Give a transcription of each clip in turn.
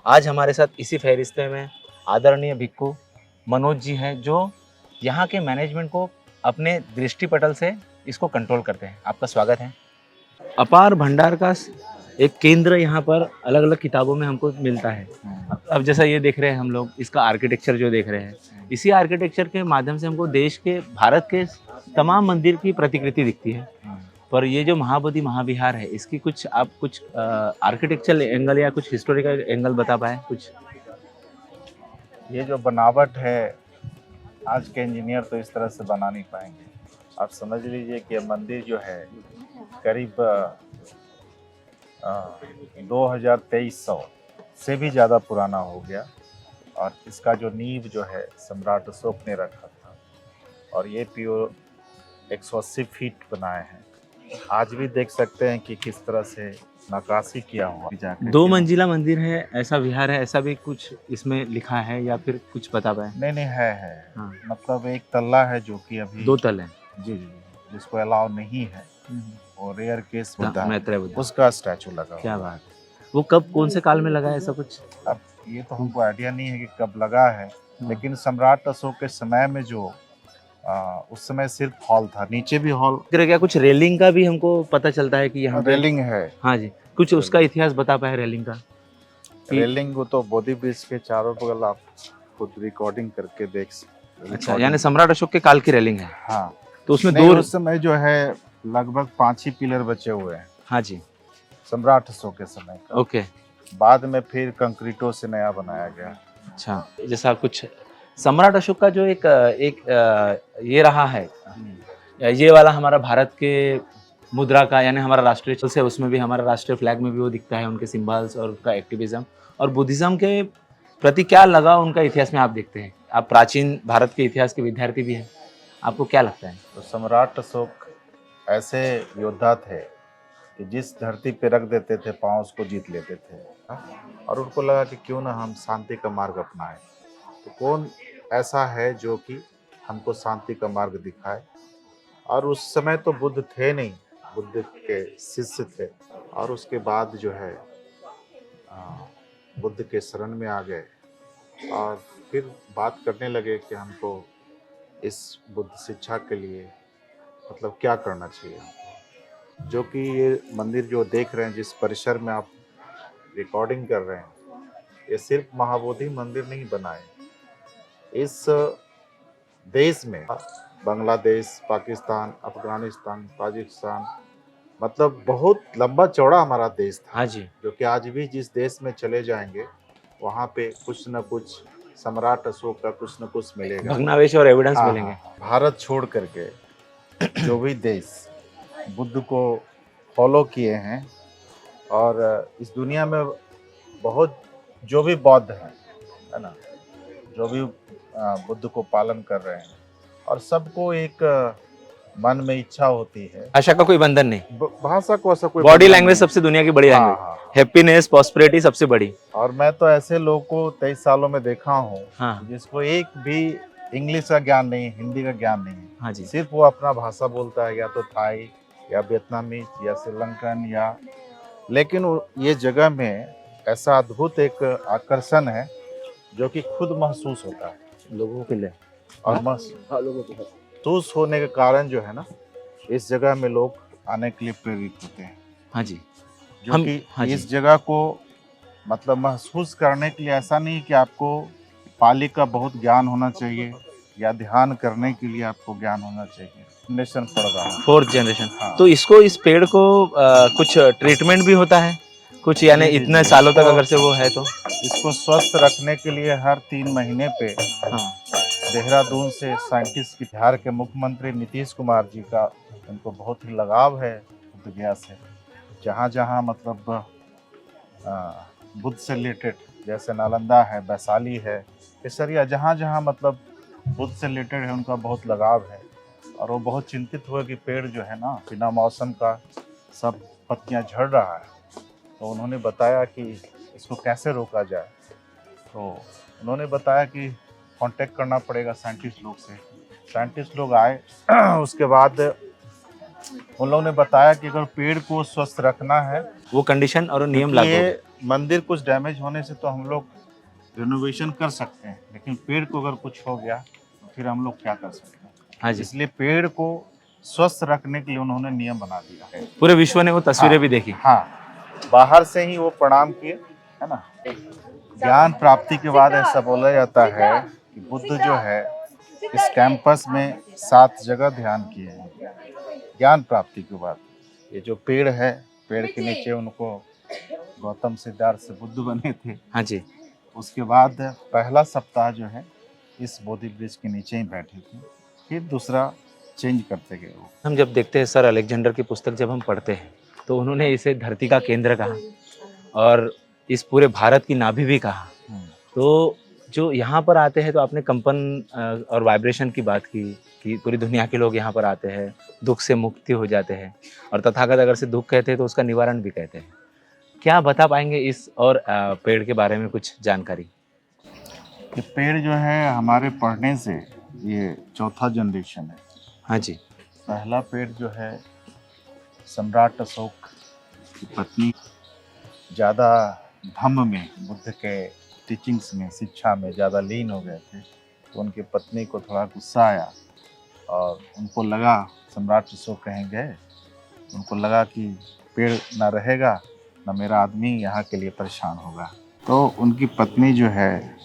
आज हमारे साथ इसी फहरिस्ते में आदरणीय भिक्खु मनोज जी हैं, जो यहाँ के मैनेजमेंट को अपने दृष्टिपटल से इसको कंट्रोल करते हैं। आपका स्वागत है। अपार भंडार का एक केंद्र यहाँ पर अलग अलग किताबों में हमको मिलता है। अब जैसा ये देख रहे हैं हम लोग, इसका आर्किटेक्चर जो देख रहे हैं, इसी आर्किटेक्चर के माध्यम से हमको देश के, भारत के तमाम मंदिर की प्रतिकृति दिखती है। पर ये जो महाबोधि महाविहार है, इसकी कुछ आप कुछ आर्किटेक्चरल एंगल या कुछ हिस्टोरिकल एंगल बता पाए कुछ? ये जो बनावट है, आज के इंजीनियर तो इस तरह से बना नहीं पाएंगे। आप समझ लीजिए कि मंदिर जो है करीब 2300 से भी ज़्यादा पुराना हो गया, और इसका जो नींव जो है सम्राट अशोक ने रखा था, और ये प्योर 180 फीट बनाए हैं। आज भी देख सकते हैं कि किस तरह से नक्काशी किया हुआ। 2 मंजिला मंदिर है, ऐसा विहार है, ऐसा भी कुछ इसमें लिखा है या फिर कुछ बता पाए? नहीं है। हाँ। मतलब एक तल्ला है जो कि अभी 2 तल है। जी, जिसको अलाउ नहीं है, और रेयर केस बुद्धा, मैत्रेय बुद्धा, उसका स्टैचू लगा। क्या बात! वो कब, कौन से काल में लगा है ऐसा कुछ? अब ये तो हमको आइडिया नहीं है कि कब लगा है, लेकिन सम्राट अशोक के समय में जो उस समय सिर्फ हॉल था, नीचे भी हॉल। क्या कुछ रेलिंग का भी हमको पता चलता है कि यहाँ रेलिंग है? हाँ जी, कुछ उसका इतिहास बता पाए रेलिंग का? रेलिंग को तो बोधि ब्रिज के चारों बगल आप खुद रिकॉर्डिंग करके देख सकते। अच्छा, यानी सम्राट अशोक के काल की रेलिंग है। हाँ, तो उसमें उस समय जो है लगभग 5 ही पिलर बचे हुए हैं। हाँ जी, सम्राट अशोक के समय का। ओके। बाद में फिर कंक्रीटों से नया बनाया गया। अच्छा, जैसा कुछ सम्राट अशोक का जो एक ये रहा है, ये वाला हमारा भारत के मुद्रा का, यानी हमारा राष्ट्रीय चिन्ह से, उसमें भी हमारा राष्ट्रीय फ्लैग में भी वो दिखता है, उनके सिंबल्स और उनका एक्टिविज्म और बुद्धिज्म के प्रति क्या लगा उनका इतिहास में आप देखते हैं। आप प्राचीन भारत के इतिहास के विद्यार्थी भी हैं, आपको क्या लगता है? तो सम्राट अशोक ऐसे योद्धा थे कि जिस धरती पे रख देते थे पांव, उसको जीत लेते थे। और उनको लगा कि क्यों ना हम शांति का मार्ग अपनाएं। तो कौन ऐसा है जो कि हमको शांति का मार्ग दिखाए। और उस समय तो बुद्ध थे नहीं, बुद्ध के शिष्य थे, और उसके बाद जो है बुद्ध के शरण में आ गए, और फिर बात करने लगे कि हमको इस बुद्ध शिक्षा के लिए मतलब क्या करना चाहिए। जो कि ये मंदिर जो देख रहे हैं, जिस परिसर में आप रिकॉर्डिंग कर रहे हैं, ये सिर्फ महाबोधि मंदिर नहीं बनाए। इस देश में बांग्लादेश, पाकिस्तान, अफगानिस्तान, ताजिकिस्तान, मतलब बहुत लंबा चौड़ा हमारा देश था। हाँ जी। जो कि आज भी जिस देश में चले जाएंगे वहाँ पे कुछ न कुछ सम्राट अशोक का कुछ न कुछ मिलेगा, भग्नावशेष और एविडेंस मिलेंगे। भारत छोड़ करके जो भी देश बुद्ध को फॉलो किए हैं, और इस दुनिया में बहुत जो भी बौद्ध हैं, है ना, जो भी बुद्ध को पालन कर रहे हैं, और सबको एक मन में इच्छा होती है। भाषा का कोई बंधन नहीं, भाषा को ऐसा कोई, बॉडी लैंग्वेज सबसे दुनिया की बड़ी लैंग्वेज, हैप्पीनेस, प्रॉस्पेरिटी सबसे बड़ी। और मैं तो ऐसे लोगों को 23 सालों में देखा हूँ, हाँ, जिसको एक भी इंग्लिश का ज्ञान नहीं, हिंदी का ज्ञान नहीं। हाँ जी। सिर्फ वो अपना भाषा बोलता है, या तो थाई या वियतनामीज या श्रीलंकन, या लेकिन ये जगह में ऐसा अद्भुत एक आकर्षण है जो कि खुद महसूस होता है लोगों के लिए, और महसूस होने के कारण जो है ना, इस जगह में लोग आने के लिए प्रेरित होते हैं। हाँ जी, जो कि इस जगह को मतलब महसूस करने के लिए ऐसा नहीं कि आपको पाली का बहुत ज्ञान होना चाहिए, या ध्यान करने के लिए आपको ज्ञान होना चाहिए। जनरेशन पड़ रहा है, 4th जनरेशन। हाँ। तो इसको, इस पेड़ को कुछ ट्रीटमेंट भी होता है कुछ, यानी इतने सालों तक अगर से वो है तो इसको स्वस्थ रखने के लिए हर 3 महीने पे, हाँ, देहरादून से साइंटिस्ट, बिहार के मुख्यमंत्री नीतीश कुमार जी का, उनको बहुत ही लगाव है बुद्ध गया से, जहाँ जहाँ मतलब बुद्ध से रिलेटेड, जैसे नालंदा है, वैशाली है, केसरिया, जहाँ जहाँ मतलब बुद्ध से रिलेटेड है उनका बहुत लगाव है। और वो बहुत चिंतित हुए कि पेड़ जो है ना बिना मौसम का सब पत्तियाँ झड़ रहा है। तो उन्होंने बताया कि इसको कैसे रोका जाए। तो उन्होंने बताया कि कांटेक्ट करना पड़ेगा साइंटिस्ट लोग से। साइंटिस्ट लोग आए उसके बाद उन लोगों ने बताया कि अगर पेड़ को स्वस्थ रखना है, वो कंडीशन और नियम क्योंकि लागू हो ये गए। मंदिर कुछ डैमेज होने से तो हम लोग रिनोवेशन कर सकते हैं, लेकिन पेड़ को अगर कुछ हो गया तो फिर हम लोग क्या कर सकते हैं। हाँ जी, इसलिए पेड़ को स्वस्थ रखने के लिए उन्होंने नियम बना दिया है। पूरे विश्व ने वो तस्वीरें भी देखी। हाँ, बाहर से ही वो प्रणाम किए, है ना। ज्ञान प्राप्ति के बाद ऐसा बोला जाता है कि बुद्ध जो है इस कैंपस में 7 जगह ध्यान किए हैं। ज्ञान प्राप्ति के बाद ये जो पेड़ है, पेड़ के नीचे उनको गौतम सिद्धार्थ से बुद्ध बने थे। हाँ जी, उसके बाद पहला सप्ताह जो है इस बोधि वृक्ष के नीचे ही बैठे थे, फिर दूसरा चेंज करते गए वो। हम जब देखते हैं सर अलेक्जेंडर की पुस्तक जब हम पढ़ते हैं तो उन्होंने इसे धरती का केंद्र कहा और इस पूरे भारत की नाभि भी कहा। तो जो यहाँ पर आते हैं तो आपने कंपन और वाइब्रेशन की बात की कि पूरी दुनिया के लोग यहाँ पर आते हैं, दुख से मुक्ति हो जाते हैं और तथागत अगर से दुख कहते हैं तो उसका निवारण भी कहते हैं। क्या बता पाएंगे इस और पेड़ के बारे में कुछ जानकारी? ये पेड़ जो है हमारे पढ़ने से ये चौथा जनरेशन है। हाँ जी, पहला पेड़ जो है सम्राट अशोक की पत्नी ज़्यादा धम्म में, बुद्ध के टीचिंग्स में, शिक्षा में ज़्यादा लीन हो गए थे। तो उनकी पत्नी को थोड़ा गुस्सा आया और उनको लगा, सम्राट अशोक कहीं गए, उनको लगा कि पेड़ ना रहेगा ना मेरा आदमी यहाँ के लिए परेशान होगा। तो उनकी पत्नी जो है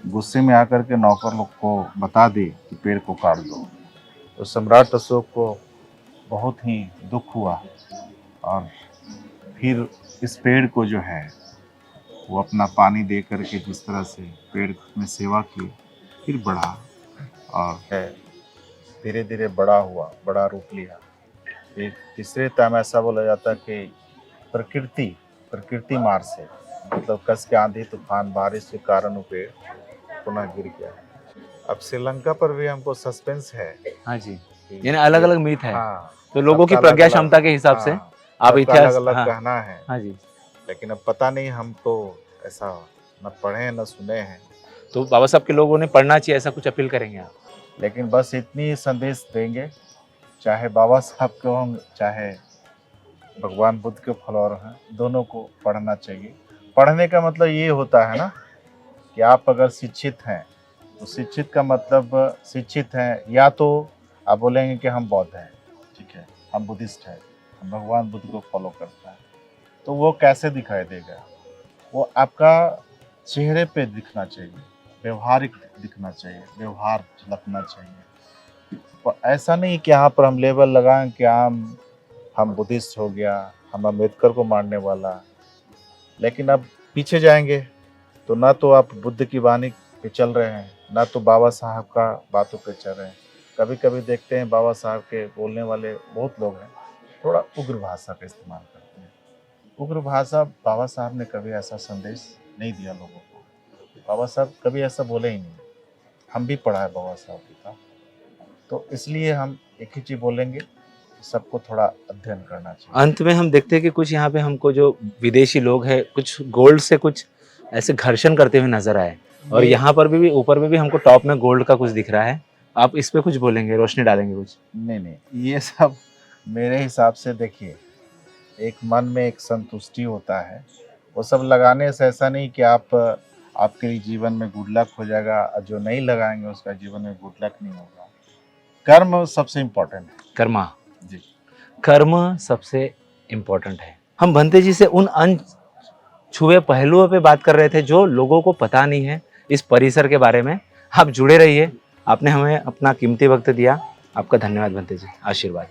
गुस्से में आकर के नौकर लोग को बता दी कि पेड़ को काट दो। तो सम्राट अशोक को बहुत ही दुख हुआ और फिर इस पेड़ को जो है वो अपना पानी दे करके जिस तरह से पेड़ में सेवा की, फिर बढ़ा और धीरे धीरे बड़ा हुआ, बड़ा रूप लिया। फिर तीसरे टाइम ऐसा बोला जाता है कि प्रकृति मार से, मतलब कस के आंधी तूफान बारिश के कारण वो पेड़ पुनः गिर गया। अब श्रीलंका पर भी हमको सस्पेंस है। हाँ जी, यानी अलग अलग मीथ है। हाँ, तो लोगों की सबका प्रज्ञा अलग-अलग, क्षमता के हिसाब से हाँ, आप सबका इतिहास अलग अलग हाँ, कहना है। हाँ जी। लेकिन अब पता नहीं, हम तो ऐसा न पढ़े हैं न सुने हैं। तो बाबा साहब के लोगों ने पढ़ना चाहिए, ऐसा कुछ अपील करेंगे आप? लेकिन बस इतनी संदेश देंगे, चाहे बाबा साहब के हों चाहे भगवान बुद्ध के फॉलोअर हैं, दोनों को पढ़ना चाहिए। पढ़ने का मतलब ये होता है ना कि आप अगर शिक्षित हैं तो शिक्षित का मतलब शिक्षित हैं, या तो आप बोलेंगे कि हम बौद्ध हैं, ठीक है, हम बुद्धिस्ट हैं, हम भगवान बुद्ध को फॉलो करते हैं, तो वो कैसे दिखाई देगा? वो आपका चेहरे पे दिखना चाहिए, व्यवहारिक दिखना चाहिए, व्यवहार झलकना चाहिए। तो ऐसा नहीं कि यहाँ पर हम लेबल लगाएं कि हम बुद्धिस्ट हो गया, हम अम्बेडकर को मानने वाला। लेकिन अब पीछे जाएंगे तो ना तो आप बुद्ध की वाणी पे चल रहे हैं, ना तो बाबा साहब का बातों पे चल रहे हैं। कभी कभी देखते हैं बाबा साहब के बोलने वाले बहुत लोग हैं, थोड़ा उग्र भाषा का इस्तेमाल करते हैं। उग्र भाषा, बाबा साहब ने कभी ऐसा संदेश नहीं दिया लोगों को। बाबा साहब कभी ऐसा बोले ही नहीं। हम भी पढ़ा है बाबा साहब की किताब, तो इसलिए हम एक ही चीज़ बोलेंगे, सबको थोड़ा अध्ययन करना चाहिए। अंत में हम देखते हैं कि कुछ यहाँ पे हमको जो विदेशी लोग हैं कुछ गोल्ड से कुछ ऐसे घर्षण करते हुए नजर आए और यहाँ पर भी ऊपर में भी हमको टॉप में गोल्ड का कुछ दिख रहा है। आप इस पे कुछ बोलेंगे, रोशनी डालेंगे कुछ? नहीं, ये सब मेरे हिसाब से देखिए, एक मन में एक संतुष्टि होता है। वो सब लगाने से ऐसा नहीं कि आपके जीवन में गुड लक हो जाएगा, और जो नहीं लगाएंगे उसका जीवन में गुड लक नहीं होगा। कर्म सबसे इम्पोर्टेंट है। कर्मा जी, कर्म सबसे इम्पोर्टेंट है। हम भंते जी से उन अनछुए पहलुओं पे बात कर रहे थे जो लोगों को पता नहीं है इस परिसर के बारे में। आप जुड़े रहिए, आपने हमें अपना कीमती वक्त दिया। आपका धन्यवाद भंते जी, आशीर्वाद।